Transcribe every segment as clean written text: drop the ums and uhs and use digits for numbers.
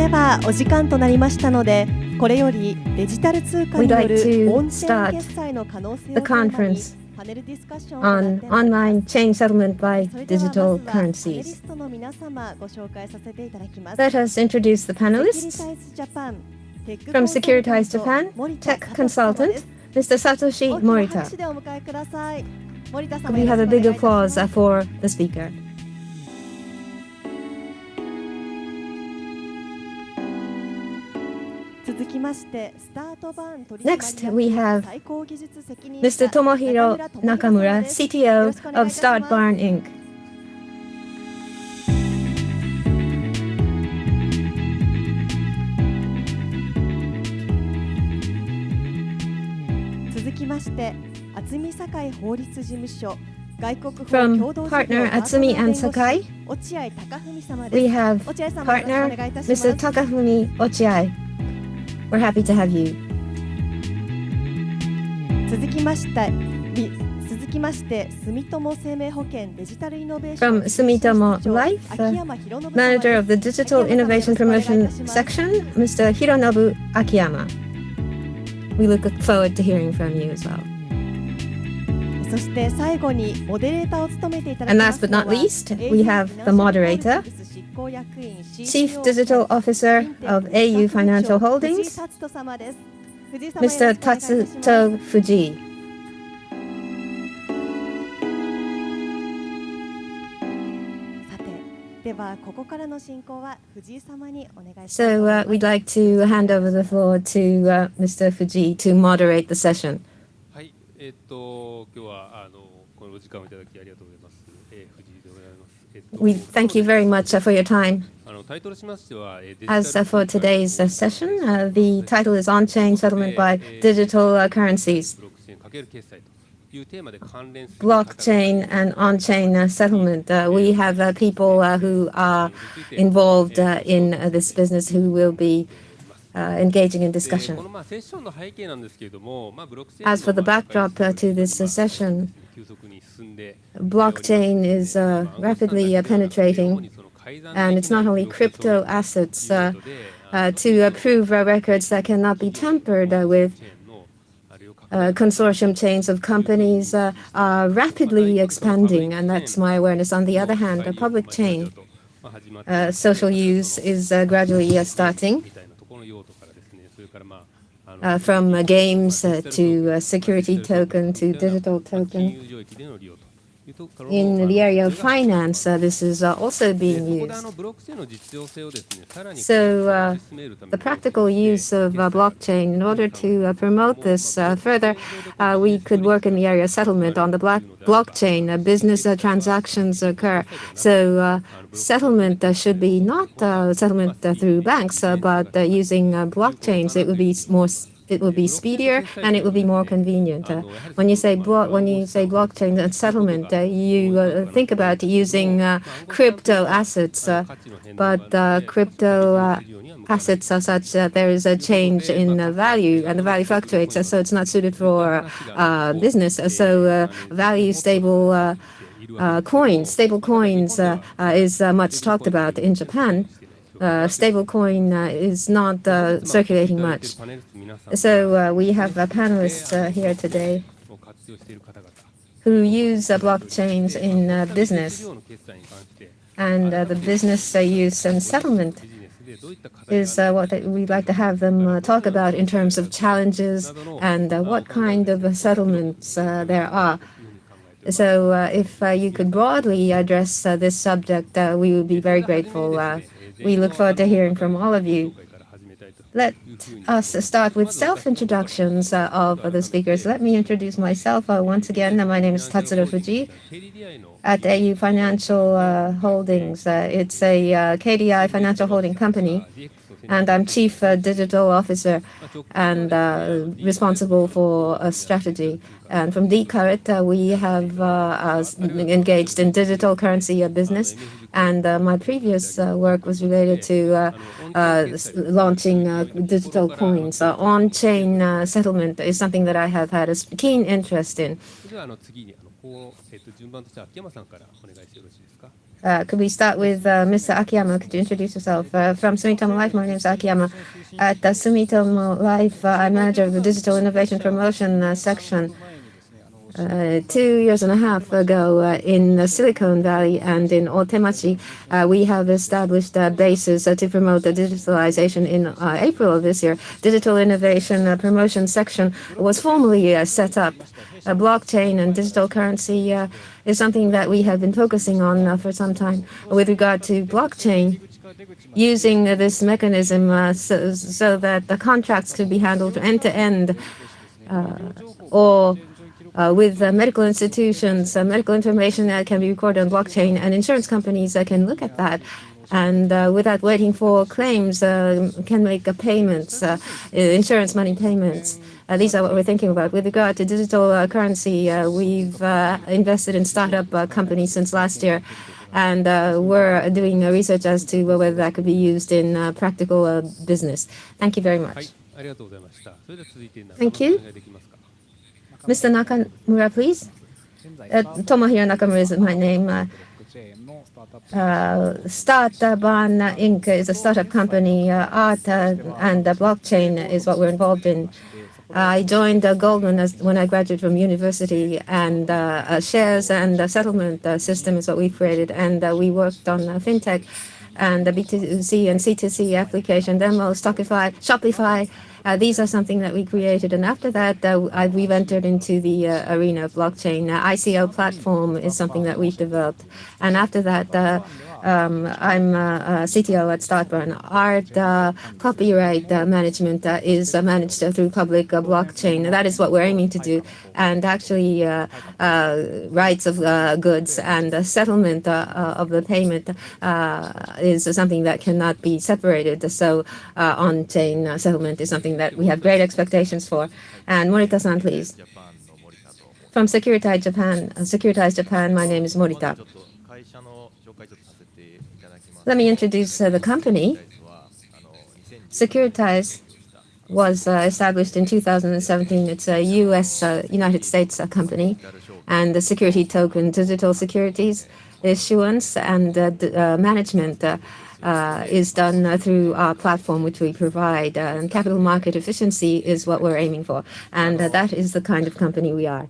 ではお時間となりましたので、これよりデジタル通貨によるオンチェーン決済の可能性をテーマにパネルディスカッションを行ってまいります。 online chain settlement by それではまず digital はパネリ currencies. ストの皆様ご紹介させていただきます。 Let us introduce the panelists. From Securitize Japan, Tech Consultant, Mr. Satoshi Morita. Could we have a big applause for the speaker? Next, we have Mr. Tomohiro Nakamura, CTO of Start Barn Inc. 続きまして、渥美堺法律事務所外国法 From 共同事業 partner Atsumi and Sakai, 落合貴文様です。 we have 落合様、よろしくお partner 願いいたします。 Mr. Takafumi Ochiai. We're happy to have you. 続きまして住友生命保険デジタルイノベーショ From ン Sumitomo Life, 秋山博信様 Manager of the Digital Innovation Promotion Section, Mr. Hironobu Akiyama. We look forward to hearing from you as well. そして最後にモデレーターを務めていただき And ま last す but のは not least, we have the moderator, Chief Digital Officer of au Financial Holdings, Mr. Tatsuto Fuji. さて、ではここからの進行は藤井様にお願いします。 So we'd like to hand over the floor to Mr. Fuji to moderate the session. はい、今日はこのお時間をいただきありがとうございます。藤井でございます。We thank you very much for your time. タイトルしましては、As for today's session, the title is On-Chain Settlement by Digital Currencies. ブロックチェーンかける決済というテーマで関連する Blockchain and on-chain settlement. We have people who are involved in this business who will be engaging in こ discussion. のセッションの背景なんですけれども、ブロックチェーン As for the backdrop to this session, 急速に進んで blockchain is rapidly penetrating, and it's not only crypto assets. To prove records that cannot be tampered with, consortium chains of companies are rapidly expanding, and that's my awareness. On the other hand, a public chain, social use is gradually starting. From games to security token to digital token. In the area of finance, this is also being used. So the practical use of blockchain, in order to promote this further, we could work in the area of settlement. On the blockchain, business transactions occur. So settlement should be not settlement through banks, but using blockchains. It would be speedier and it would be more convenient. When you say blockchain and settlement, you think about using crypto assets, but crypto assets are such that there is a change in value and the value fluctuates, so it's not suited for business. So value stable coins is much talked about in Japan. Stable coin is not circulating much. So we have panelists here today who use blockchains in business. And the business use and settlement is what we'd like to have them talk about in terms of challenges and what kind of settlements there are. So if you could broadly address this subject, we would be very grateful. We look forward to hearing from all of you. Let us start with self-introductions of the speakers. Let me introduce myself once again. My name is Tatsuro Fuji at au Financial Holdings. It's a KDI financial holding company, and I'm Chief Digital Officer and responsible for strategy. And from DCurrent, we have engaged in digital currency business. And my previous work was related to launching digital coins. On-chain settlement is something that I have had a keen interest in. Could we start with Mr. Akiyama? Could you introduce yourself? From Sumitomo Life, my name is Akiyama. At Sumitomo Life, I'm manager of the Digital Innovation Promotion section. 2.5 years ago, in Silicon Valley and in Otemachi, we have established a basis to promote the digitalization. In April of this year, Digital Innovation Promotion section was formally set up. Blockchain and digital currency is something that we have been focusing on for some time. With regard to blockchain, using this mechanism so that the contracts could be handled end to end, or with medical institutions, medical information that can be recorded on blockchain, and insurance companies can look at that and without waiting for claims can make payments, insurance money payments. These are what we're thinking about. With regard to digital currency, we've invested in startup companies since last year, and we're doing research as to whether that could be used in practical business. Thank you very much. Thank you. Mr. Nakamura, please. Tomohiro Nakamura is my name. Startup-ban Inc. is a startup company. Art and blockchain is what we're involved in. I joined Goldman when I graduated from university, and shares and settlement system is what we created, and we worked on fintech and the B2C and C2C application, demo, Shopify. These are something that we created, and after that, we've entered into the arena of blockchain. ICO platform is something that we've developed, and after that, I'm a CTO at Startburn. Art copyright management is managed through public blockchain. That is what we're aiming to do, and actually, rights of goods and settlement of the payment is something that cannot be separated. So, on-chain settlement is something that we have great expectations for. And Morita-san, please. From Securitize Japan, my name is Morita. Let me introduce the company. Securitize was established in 2017. It's a United States company, and the security token, digital securities issuance and management is done through our platform, which we provide. And capital market efficiency is what we're aiming for, and that is the kind of company we are.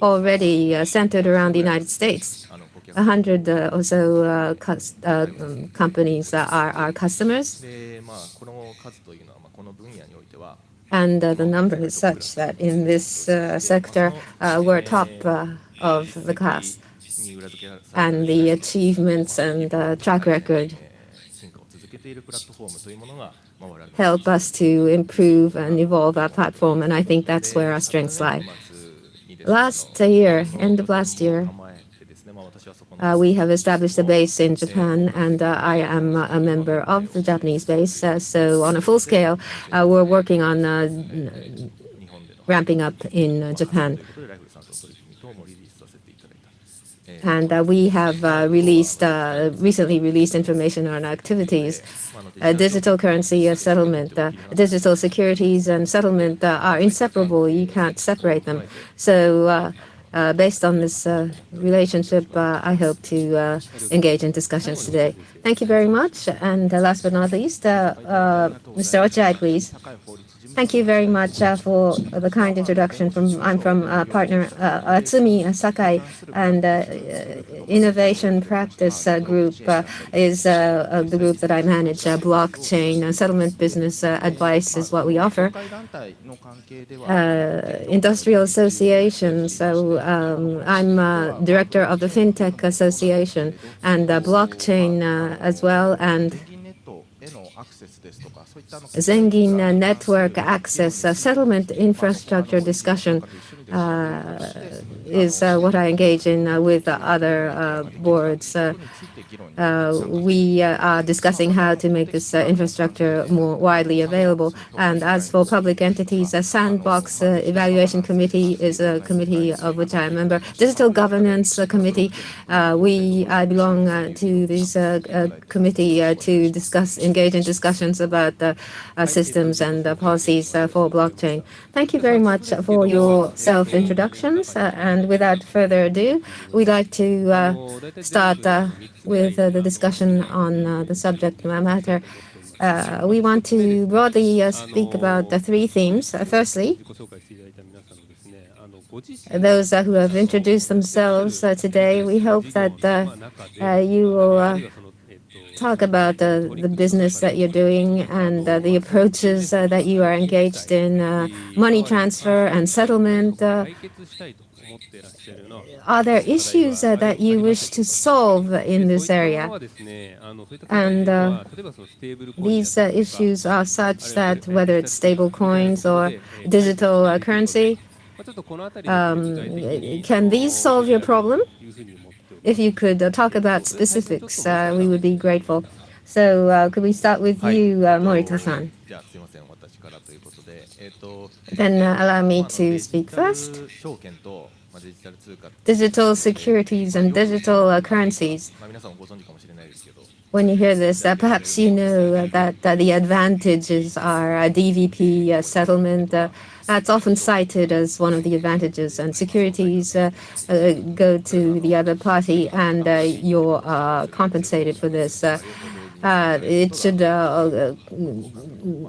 Already centered around the United States, 100 or so companies are our customers. And the number is such that in this sector, we're top of the class. And the achievements and track record help us to improve and evolve our platform, and I think that's where our strengths lie. End of last year, we have established a base in Japan, and I am a member of the Japanese base. So on a full scale, we're working on ramping up in Japan. And we have recently released information on activities. Digital currency settlement, digital securities and settlement are inseparable. You can't separate them. So based on this relationship, I hope to engage in discussions today. Thank you very much. And last but not least, Mr. Ochai, please. Thank you very much for the kind introduction. I'm from partner Atsumi Sakai, and Innovation Practice Group is the group that I manage. Blockchain settlement business advice is what we offer. Industrial Association. So I'm director of the FinTech Association and blockchain as well, and Zengin network access settlement infrastructure discussion is what I engage in with other boards. We are discussing how to make this infrastructure more widely available. And as for public entities, a sandbox evaluation committee is a committee of which I am a member. Digital governance committee, I belong to this committee to engage in discussions about the systems and policies for blockchain. Thank you very much for your self-introductions. And without further ado, we'd like to start with the discussion on the subject matter. We want to broadly speak about the three themes. Firstly, those who have introduced themselves today, we hope that you will talk about the business that you're doing and the approaches that you are engaged in, money transfer and settlement. Are there issues that you wish to solve in this area? And these issues are such that whether it's stable coins or digital currency, can these solve your problem? If you could talk about specifics, we would be grateful. So could we start with you, Morita-san? Then allow me to speak first. Digital securities and digital currencies. When you hear this, perhaps you know that the advantages are DVP settlement. That's often cited as one of the advantages, and securities go to the other party, and you're compensated for this. It should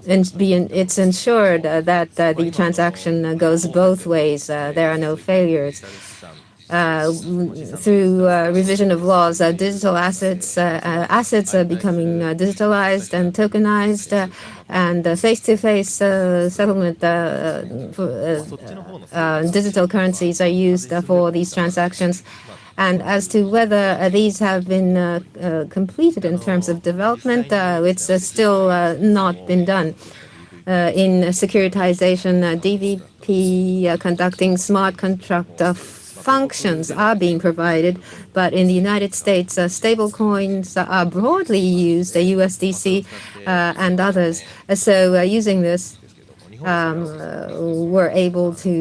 it's ensured that the transaction goes both ways. There are no failures. Through revision of laws, digital assets are becoming digitalized and tokenized, and face-to-face settlement digital currencies are used for these transactions. And as to whether these have been completed in terms of development, it's still not been done. In securitization, DVP conducting smart contract functions are being provided, but in the United States, stable coins are broadly used, USDC and others. So using this, we're able to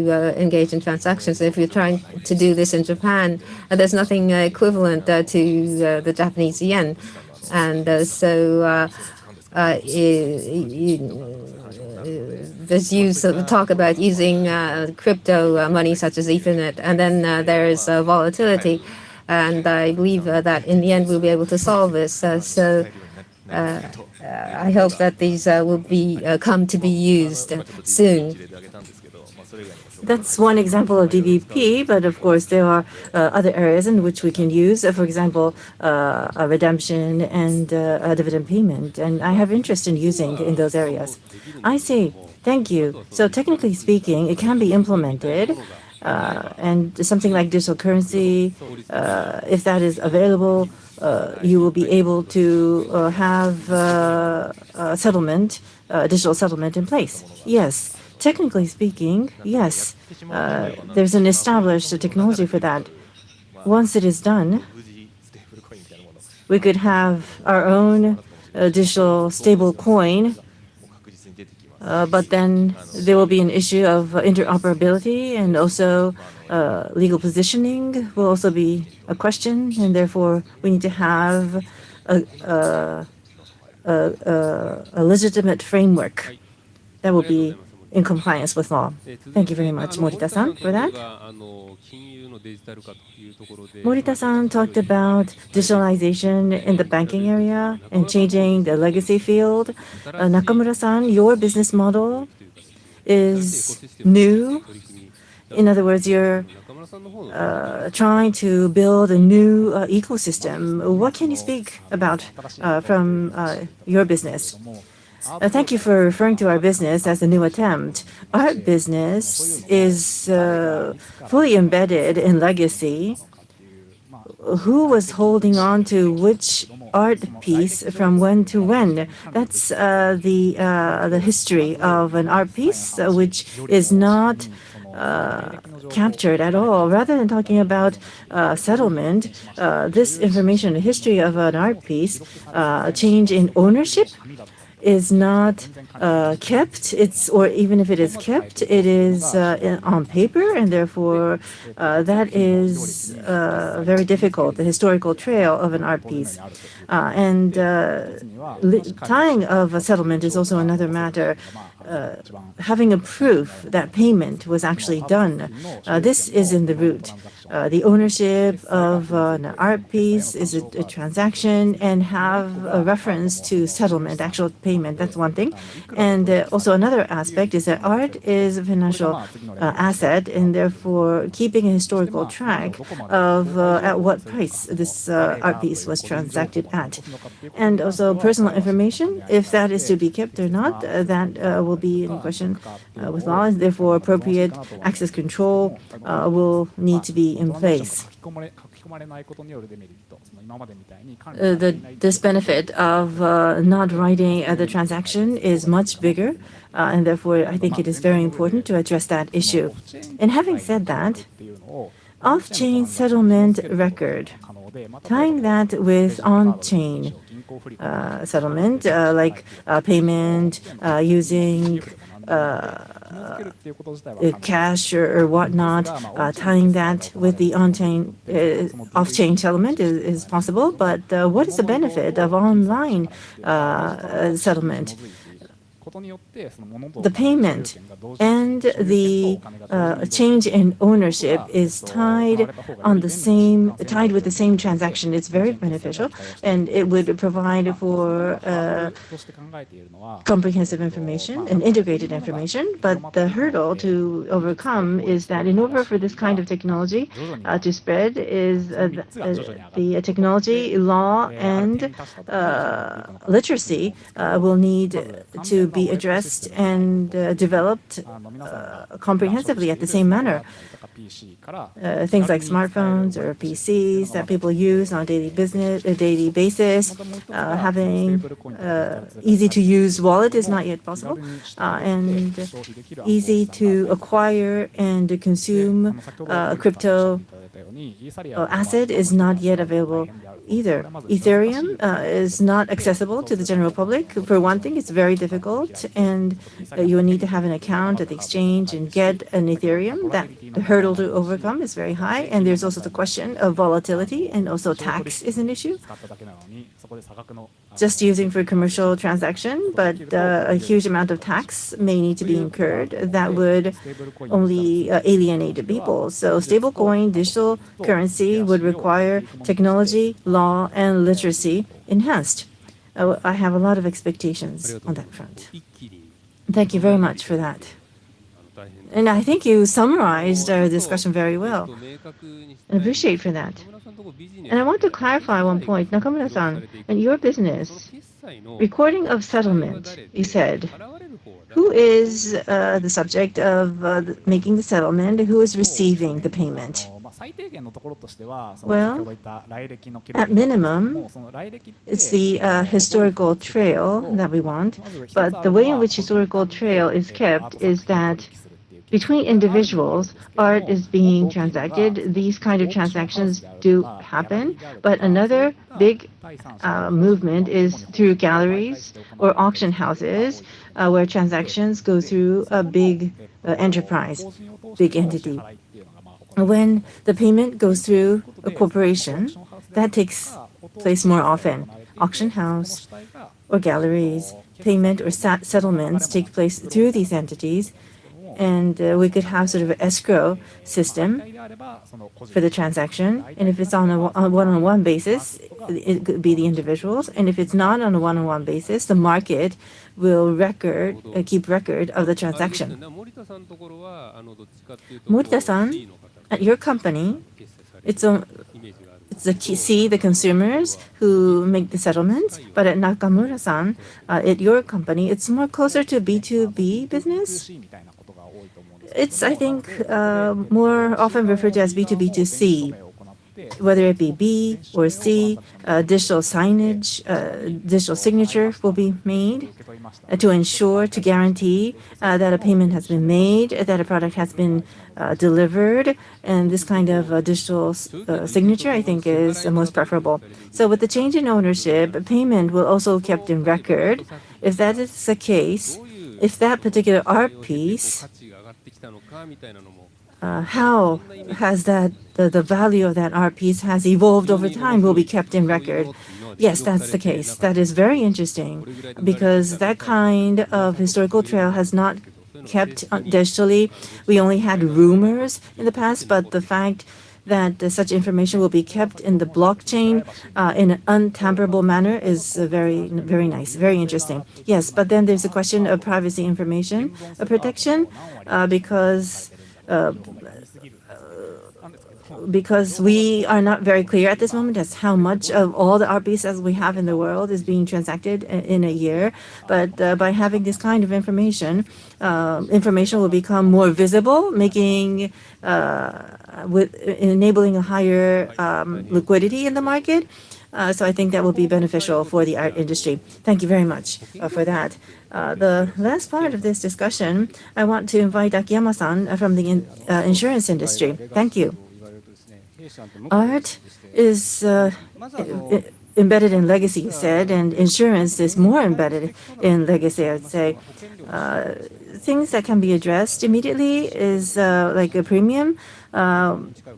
engage in transactions. If you're trying to do this in Japan, there's nothing equivalent to the Japanese yen. And so there's talk about using crypto money such as Ethernet, and then there is volatility. And I believe that in the end we'll be able to solve this. So I hope that these will come to be used soon. That's one example of DVP, but of course there are other areas in which we can use, for example, a redemption and a dividend payment. And I have interest in using in those areas. I see. Thank you. So technically speaking, it can be implemented. And something like digital currency, if that is available, you will be able to have settlement, digital settlement in place. Yes. Technically speaking, yes, there's an established technology for that. Once it is done, we could have our own digital stable coin, but then there will be an issue of interoperability, and also legal positioning will also be a question, and therefore we need to have a legitimate framework that will be in compliance with law. Thank you very much, Morita-san, for that. Morita-san talked about digitalization in the banking area and changing the legacy field. Nakamura-san, your business model is new. In other words, you're trying to build a new ecosystem. What can you speak about from your business? Thank you for referring to our business as a new attempt. Our business is fully embedded in legacy. Who was holding on to which art piece from when to when? That's the history of an art piece, which is not captured at all. Rather than talking about settlement, this information, history of an art piece, change in ownership, is not kept, or even if it is kept, it is on paper, and therefore that is very difficult, the historical trail of an art piece. And tying of a settlement is also another matter. Having a proof that payment was actually done, this is in the root. The ownership of an art piece is a transaction, and have a reference to settlement, actual payment. That's one thing. And also another aspect is that art is a financial asset, and therefore keeping a historical track of at what price this art piece was transacted at. And also personal information, if that is to be kept or not, that will be in question with law, and therefore appropriate access control will need to be in place. This benefit of not writing the transaction is much bigger, and therefore I think it is very important to address that issue. And having said that, off-chain settlement record, tying that with on-chain settlement, like payment using cash or whatnot, tying that with the on-chain, off-chain settlement is possible. But what is the benefit of online settlement? The payment and the change in ownership is tied with the same transaction. It's very beneficial, and it would provide for comprehensive information and integrated information. But the hurdle to overcome is that in order for this kind of technology to spread, is the technology, law, and literacy will need to be addressed and developed comprehensively at the same manner. Things like smartphones or PCs that people use on a daily basis, having easy to use wallet is not yet possible, and easy to acquire and consume crypto asset is not yet available either. Ethereum is not accessible to the general public. For one thing, it's very difficult, and you will need to have an account at the exchange and get an Ethereum. That the hurdle to overcome is very high, and there's also the question of volatility, and also tax is an issue. Just using for commercial transaction, but a huge amount of tax may need to be incurred that would only alienate the people. So stablecoin, digital currency would require technology, law, and literacy enhanced. I have a lot of expectations on that front. Thank you very much for that. And I think you summarized our discussion very well. I appreciate for that. And I want to clarify one point. Nakamura-san, in your business, recording of settlement, you said, who is the subject of making the settlement? Who is receiving the payment? Well, at minimum, it's the historical trail that we want. But the way in which historical trail is kept is that between individuals, art is being transacted. These kind of transactions do happen. But another big movement is through galleries or auction houses, where transactions go through a big enterprise, big entity. When the payment goes through a corporation, that takes place more often. Auction house or galleries, payment or settlements take place through these entities. And we could have sort of an escrow system for the transaction. And if it's on a one-on-one basis, it could be the individuals. And if it's not on a one-on-one basis, the market will keep record of the transaction. Morita-san, at your company, it's the consumers who make the settlements. But at Nakamura-san, at your company, it's more closer to B2B business. It's, I think, more often referred to as B2B2C. whether it be B or C, digital signage, digital signature will be made to ensure, to guarantee that a payment has been made, that a product has been delivered, and this kind of digital signature, I think, is the most preferable. So with the change in ownership, payment will also kept in record. If that is the case, if that particular art piece, how has the value of that art piece has evolved over time will be kept in record. Yes, that's the case. That is very interesting because that kind of historical trail has not kept digitally. We only had rumors in the past, but the fact that such information will be kept in the blockchain in an untamperable manner is very, very nice, very interesting. Yes, but then there's a question of privacy information protection because we are not very clear at this moment as how much of all the RPs we have in the world is being transacted in a year. But by having this kind of information, information will become more visible, making enabling a higher liquidity in the market. So I think that will be beneficial for the art industry. Thank you very much for that. The last part of this discussion, I want to invite Akiyama-san from the insurance industry. Thank you. Art is embedded in legacy, you said, and insurance is more embedded in legacy, I'd say. Things that can be addressed immediately is like a premium.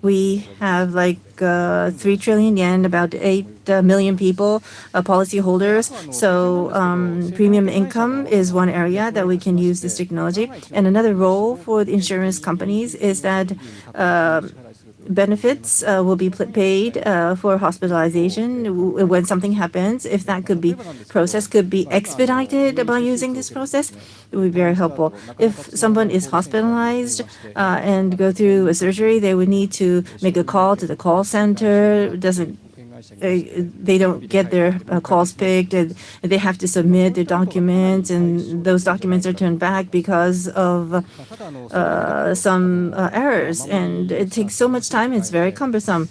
We have like 3 trillion yen, about 8 million people, policyholders. So premium income is one area that we can use this technology. And another role for the insurance companies is that benefits will be paid for hospitalization when something happens. If that could be expedited by using this process, it would be very helpful. If someone is hospitalized and go through a surgery, they would need to make a call to the call center. They don't get their calls picked, and they have to submit their documents, and those documents are turned back because of some errors, and it takes so much time. It's very cumbersome.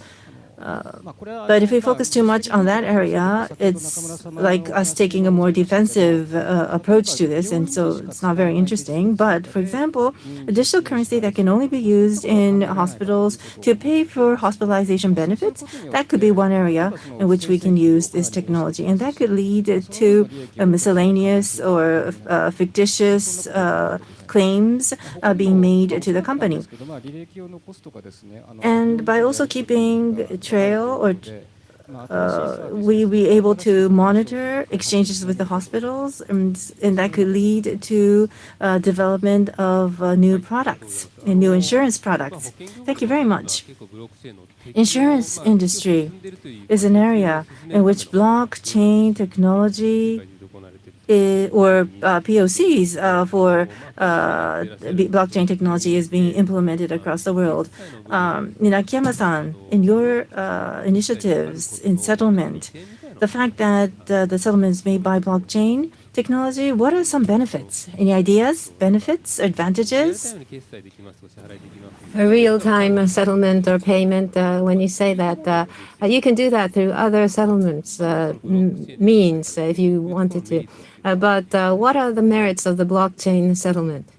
But if we focus too much on that area, it's like us taking a more defensive approach to this, and so it's not very interesting. But for example, a digital currency that can only be used in hospitals to pay for hospitalization benefits, that could be one area in which we can use this technology, and that could lead to a miscellaneous or fictitious claims being made to the company. And by also keeping trail, or we be able to monitor exchanges with the hospitals, and that could lead to development of new products and new insurance products. Thank you very much. Insurance industry is an area in which blockchain technology or POCs for blockchain technology is being implemented across the world. Akiyama-san, in your initiatives in settlement, the fact that the settlement is made by blockchain technology, what are some benefits? Any ideas, benefits, advantages? A real-time settlement or payment, when you say that, you can do that through other settlements means if you wanted to. But what are the merits of the blockchain settlement?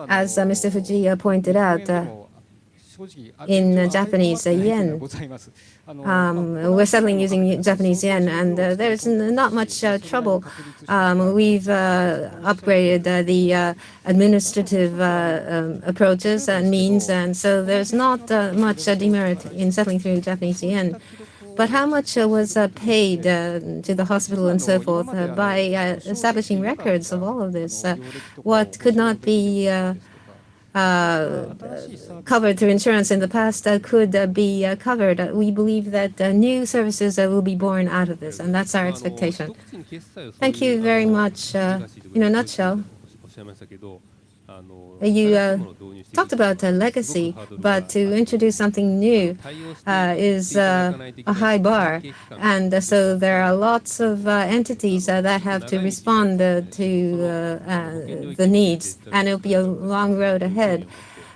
As Mr. Fuji pointed out, in Japanese yen, we're settling using Japanese yen, and there's not much trouble. We've upgraded the administrative approaches and means, and so there's not much demerit in settling through Japanese yen. But how much was paid to the hospital and so forth by establishing records of all of this? What could not be covered through insurance in the past could be covered. We believe that new services will be born out of this, and that's our expectation. Thank you very much. In a nutshell, you talked about legacy, but to introduce something new is a high bar. And so there are lots of entities that have to respond to the needs, and it'll be a long road ahead.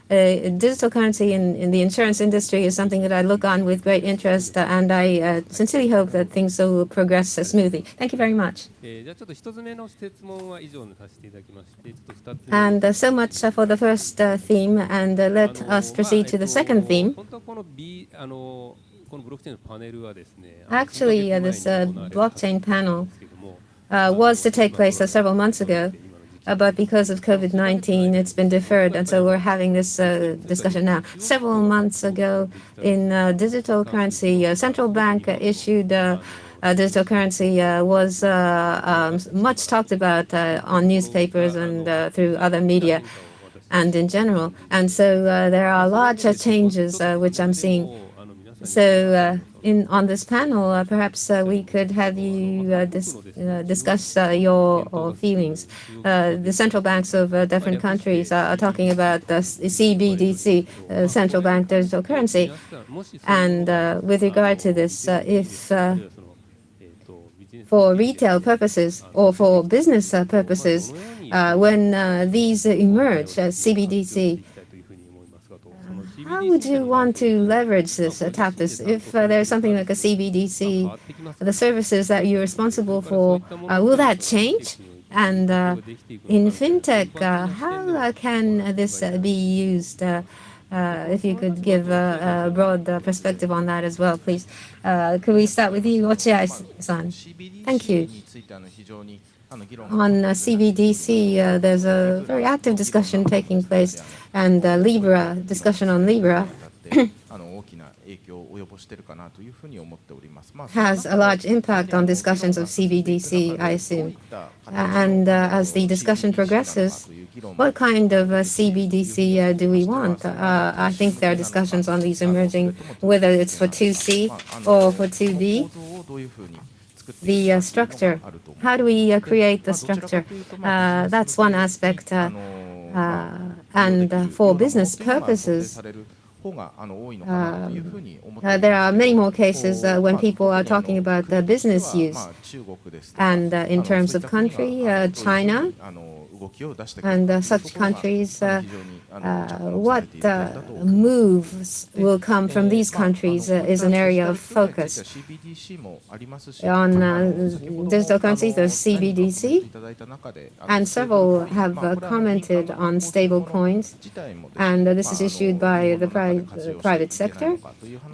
Digital currency in the insurance industry is something that I look on with great interest, and I sincerely hope that things will progress smoothly. Thank you very much. じゃあちょっと一つ目の質問は以上にさせていただきまして、ちょっと二つ目。And so much for the first theme, and let us proceed to the second theme. 本当はこのこのブロックチェーンのパネルはですね、Actually, this blockchain panel was to take place several months ago, but because of COVID-19, it's been deferred, and so we're having this discussion now. Several months ago, in digital currency, central bank issued digital currency was much talked about on newspapers and through other media and in general. And so there are large changes which I'm seeing. So on this panel, perhaps we could have you discuss your feelings. The central banks of different countries are talking about the CBDC, central bank digital currency. And with regard to this, if for retail purposes or for business purposes, when these emerge, CBDC, how would you want to leverage this, tap this? If there's something like a CBDC, the services that you're responsible for, will that change? And in fintech, how can this be used? If you could give a broad perspective on that as well, please. Could we start with you, Ochiai-san? Thank you. On CBDC, there's a very active discussion taking place, and Libra, discussion on Libra, has a large impact on discussions of CBDC, I assume. And as the discussion progresses, what kind of CBDC do we want? I think there are discussions on these emerging, whether it's for 2C or for 2B. The structure. How do we create the structure? That's one aspect. And for business purposes, there are many more cases when people are talking about the business use. And in terms of country, China, and such countries, what moves will come from these countries is an area of focus. On digital currencies, there's CBDC, and several have commented on stable coins, and this is issued by the private sector,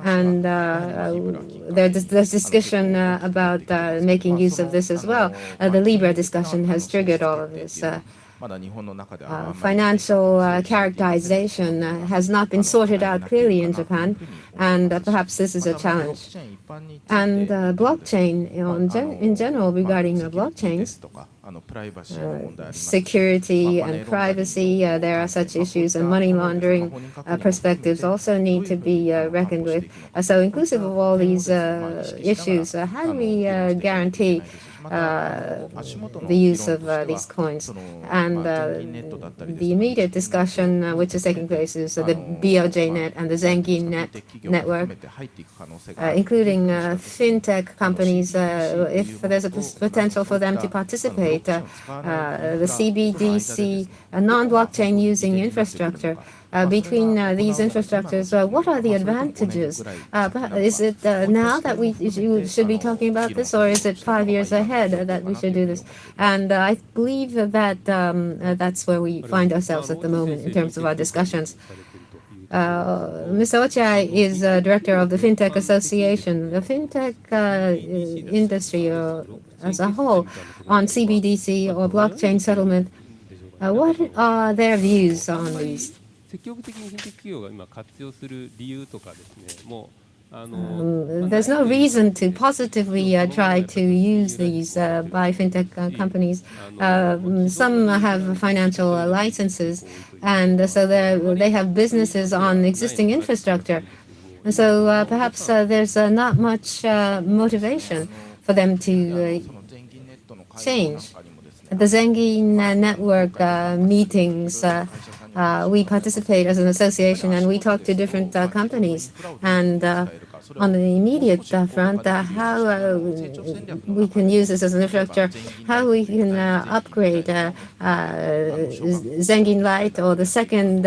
and there's discussion about making use of this as well. The Libra discussion has triggered all of this. Financial characterization has not been sorted out clearly in Japan, and perhaps this is a challenge. And blockchain, in general, regarding blockchains, security and privacy, there are such issues, and money laundering perspectives also need to be reckoned with. So inclusive of all these issues, how do we guarantee the use of these coins? And the immediate discussion which is taking place is the BOJ net and the Zengin network, including fintech companies. If there's a potential for them to participate, the CBDC, non-blockchain using infrastructure, between these infrastructures, what are the advantages? Is it now that we should be talking about this, or is it 5 years ahead that we should do this? And I believe that that's where we find ourselves at the moment in terms of our discussions. Mr. Ochiai is director of the FinTech Association. The FinTech industry as a whole on CBDC or blockchain settlement, what are their views on these? 積極的にフィンテック企業が今活用する理由とかですね、もうthere's no reason to positively try to use these by fintech companies. Some have financial licenses, and so they have businesses on existing infrastructure. And so perhaps there's not much motivation for them to change. The Zengin network meetings, we participate as an association, and we talk to different companies. And on the immediate front, how we can use this as an infrastructure, how we can upgrade Zengin Light or the second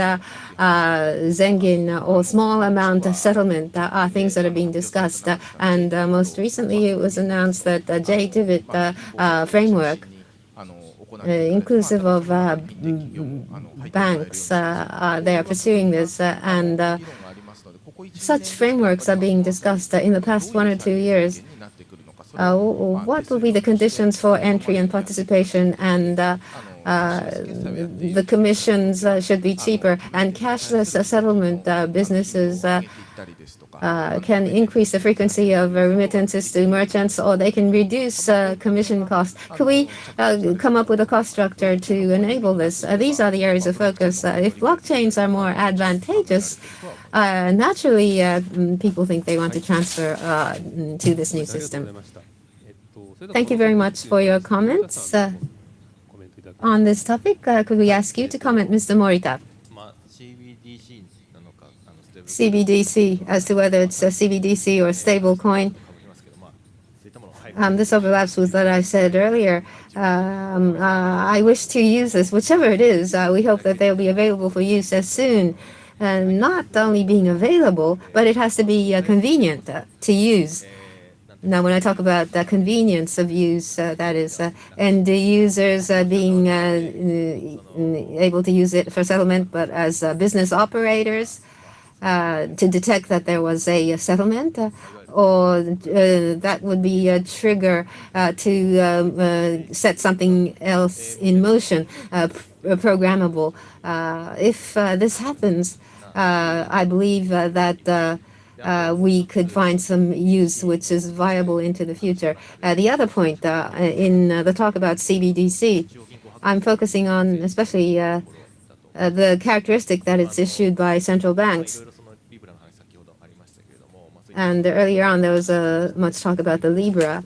Zengin or small amount of settlement are things that are being discussed. And most recently, it was announced that the JDivit framework, inclusive of banks, they are pursuing this, and such frameworks are being discussed in the past 1 or 2 years. What will be the conditions for entry and participation, and the commissions should be cheaper, and cashless settlement businesses can increase the frequency of remittances to merchants, or they can reduce commission costs. Could we come up with a cost structure to enable this? These are the areas of focus. If blockchains are more advantageous, naturally people think they want to transfer to this new system. Thank you very much for your comments on this topic. Could we ask you to comment, Mr. Morita? CBDC, as to whether it's a CBDC or stable coin. This overlaps with what I said earlier. I wish to use this, whichever it is. We hope that they'll be available for use as soon. Not only being available, but it has to be convenient to use. Now, when I talk about the convenience of use, that is, and the users being able to use it for settlement, but as business operators, to detect that there was a settlement, or that would be a trigger to set something else in motion, programmable. If this happens, I believe that we could find some use which is viable into the future. The other point in the talk about CBDC, I'm focusing on especially the characteristic that it's issued by central banks. And earlier on, there was much talk about the Libra,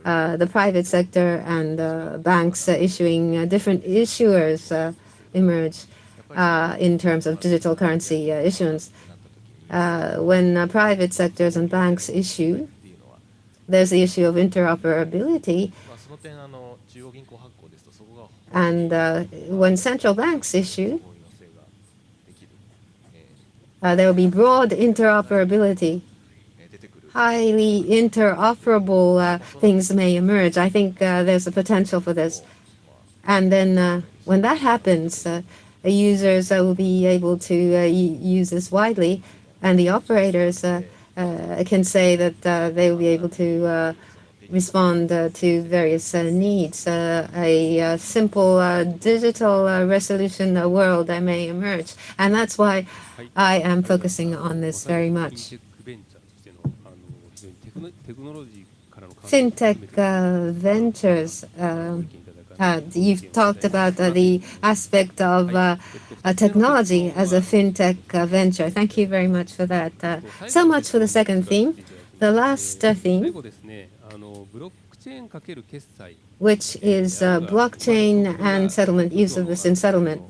the private sector and banks issuing different issuers emerge in terms of digital currency issuance. When private sectors and banks issue, there's the issue of interoperability. And when central banks issue, there will be broad interoperability. Highly interoperable things may emerge. I think there's a potential for this. And then when that happens, users will be able to use this widely, and the operators can say that they will be able to respond to various needs. A simple digital resolution world that may emerge. And that's why I am focusing on this very much. Fintech ventures, you've talked about the aspect of technology as a fintech venture. Thank you very much for that. So much for the second theme. The last theme, which is blockchain and settlement, use of this in settlement.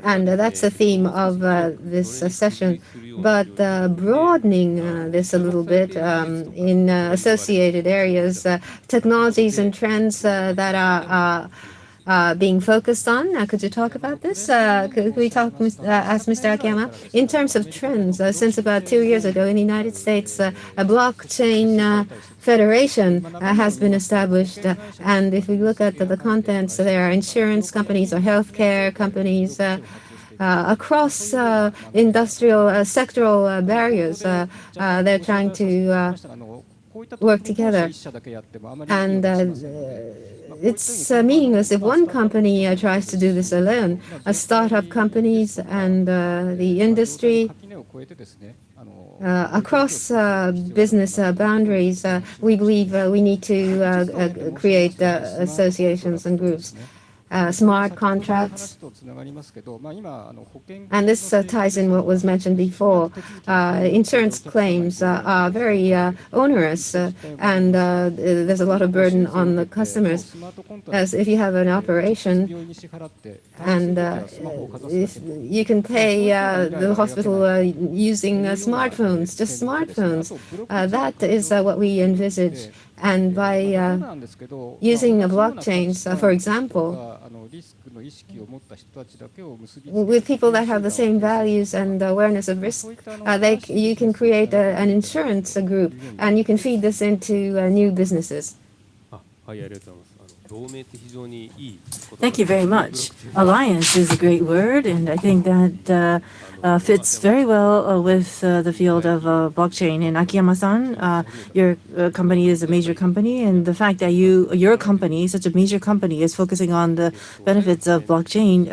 And that's the theme of this session. But broadening this a little bit in associated areas, technologies and trends that are being focused on. Could you talk about this? Could we talk, ask Mr. Akiyama? In terms of trends, since about 2 years ago in the United States, a blockchain federation has been established. And if we look at the contents, there are insurance companies or healthcare companies across industrial sectoral barriers. They're trying to work together. And it's meaningless if one company tries to do this alone. Startup companies and the industry across business boundaries, we believe we need to create associations and groups. smart contracts. And this ties in what was mentioned before. Insurance claims are very onerous, and there's a lot of burden on the customers. As if you have an operation, and if you can pay the hospital using smartphones, just smartphones. That is what we envisage. And by using blockchains, for example, with people that have the same values and awareness of risk, you can create an insurance group, and you can feed this into new businesses. Thank you very much. Alliance is a great word, and I think that fits very well with the field of blockchain. And Akiyama-san, your company is a major company, and the fact that your company, such a major company, is focusing on the benefits of blockchain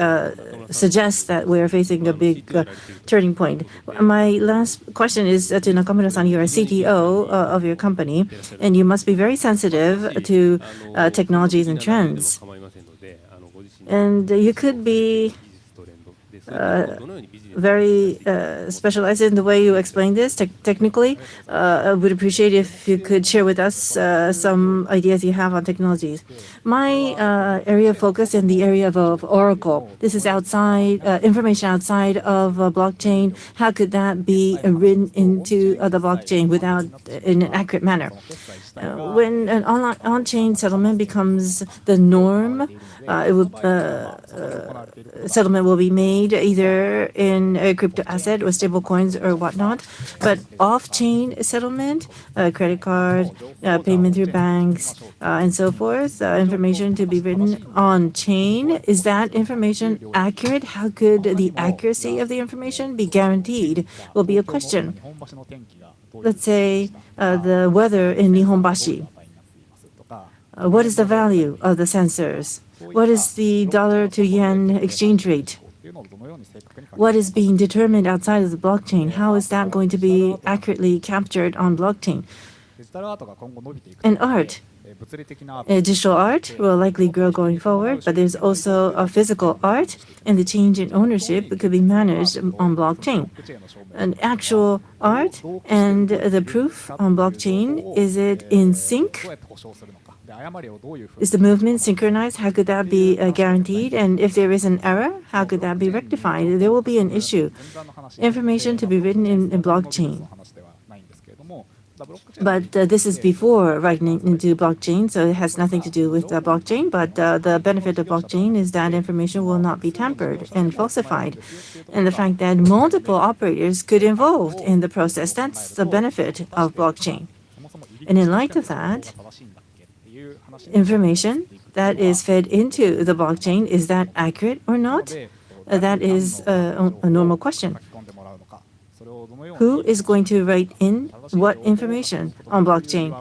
suggests that we are facing a big turning point. My last question is to Nakamura-san. You are a CTO of your company, and you must be very sensitive to technologies and trends. And you could be very specialized in the way you explain this technically. I would appreciate if you could share with us some ideas you have on technologies. My area of focus in the area of Oracle. This is outside information outside of blockchain. How could that be written into the blockchain without in an accurate manner? When an on-chain settlement becomes the norm, settlement will be made either in a crypto asset or stable coins or whatnot. But off-chain settlement, credit card, payment through banks, and so forth, information to be written on-chain. Is that information accurate? How could the accuracy of the information be guaranteed? Will be a question. Let's say the weather in Nihonbashi. What is the value of the sensors? What is the dollar to yen exchange rate? What is being determined outside of the blockchain? How is that going to be accurately captured on blockchain? And art. Digital art will likely grow going forward, but there's also a physical art, and the change in ownership could be managed on blockchain. An actual art and the proof on blockchain, is it in sync? Is the movement synchronized? How could that be guaranteed? And if there is an error, how could that be rectified? There will be an issue. Information to be written in blockchain. But this is before writing into blockchain, so it has nothing to do with blockchain. But the benefit of blockchain is that information will not be tampered and falsified. And the fact that multiple operators could involved in the process, that's the benefit of blockchain. And in light of that, information that is fed into the blockchain, is that accurate or not? That is a normal question. Who is going to write in what information on blockchain?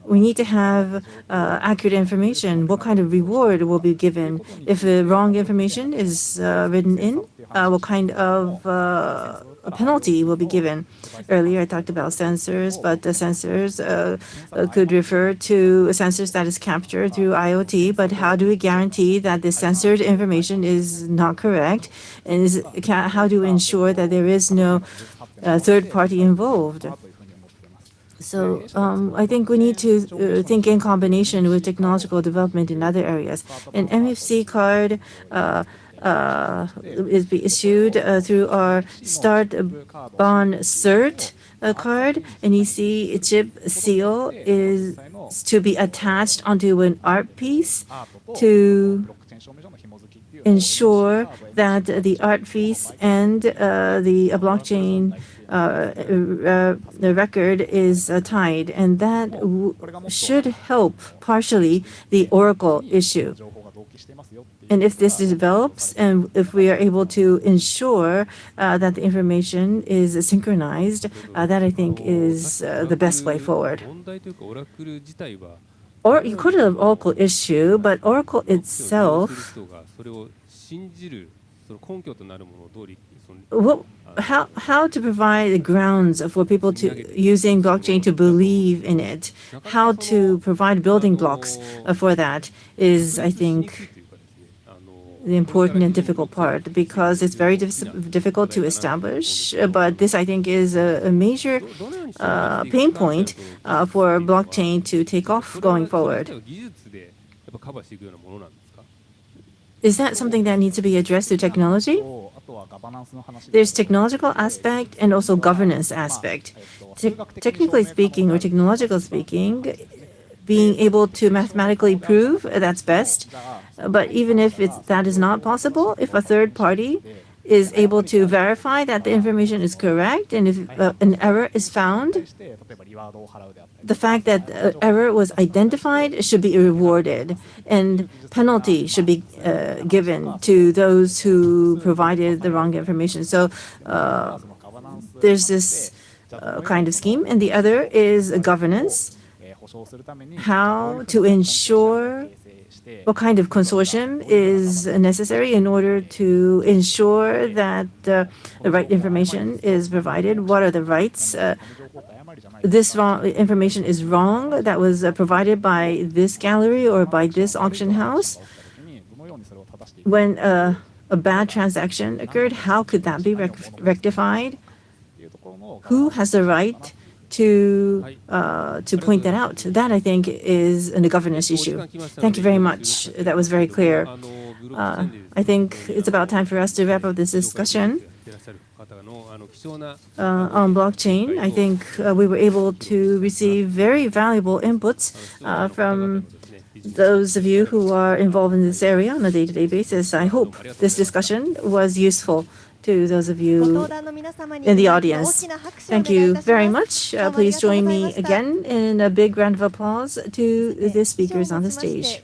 We need to have accurate information. What kind of reward will be given? If the wrong information is written in, what kind of a penalty will be given? Earlier I talked about sensors, but the sensors could refer to sensors that is captured through IoT, but how do we guarantee that the censored information is not correct? And how do we ensure that there is no third party involved? So I think we need to think in combination with technological development in other areas. An MFC card is be issued through our Start Bond Cert card. An EC chip seal is to be attached onto an art piece to ensure that the art piece and the blockchain the record is tied, and that should help partially the Oracle issue. And if this develops, and if we are able to ensure that the information is synchronized, that I think is the best way forward. Or you could have Oracle issue, but Oracle itself, how to provide the grounds for people to using blockchain to believe in it, how to provide building blocks for that is, I think, the important and difficult part because it's very difficult to establish. But this, I think, is a major pain point for blockchain to take off going forward. Is that something that needs to be addressed through technology? There's technological aspect and also governance aspect. Technically speaking or technological speaking, being able to mathematically prove that's best. But even if that is not possible, if a third party is able to verify that the information is correct and if an error is found, the fact that error was identified should be rewarded and penalty should be given to those who provided the wrong information. So there's this kind of scheme. And the other is governance, how to ensure what kind of consortium is necessary in order to ensure that the right information is provided. What are the rights? This information is wrong that was provided by this gallery or by this auction house. When a bad transaction occurred, how could that be rectified? Who has the right to point that out? That, I think, is a governance issue. Thank you very much. That was very clear. I think it's about time for us to wrap up this discussion. On blockchain, I think we were able to receive very valuable inputs from those of you who are involved in this area on a day-to-day basis. I hope this discussion was useful to those of you in the audience. Thank you very much. Please join me again in a big round of applause to the speakers on the stage.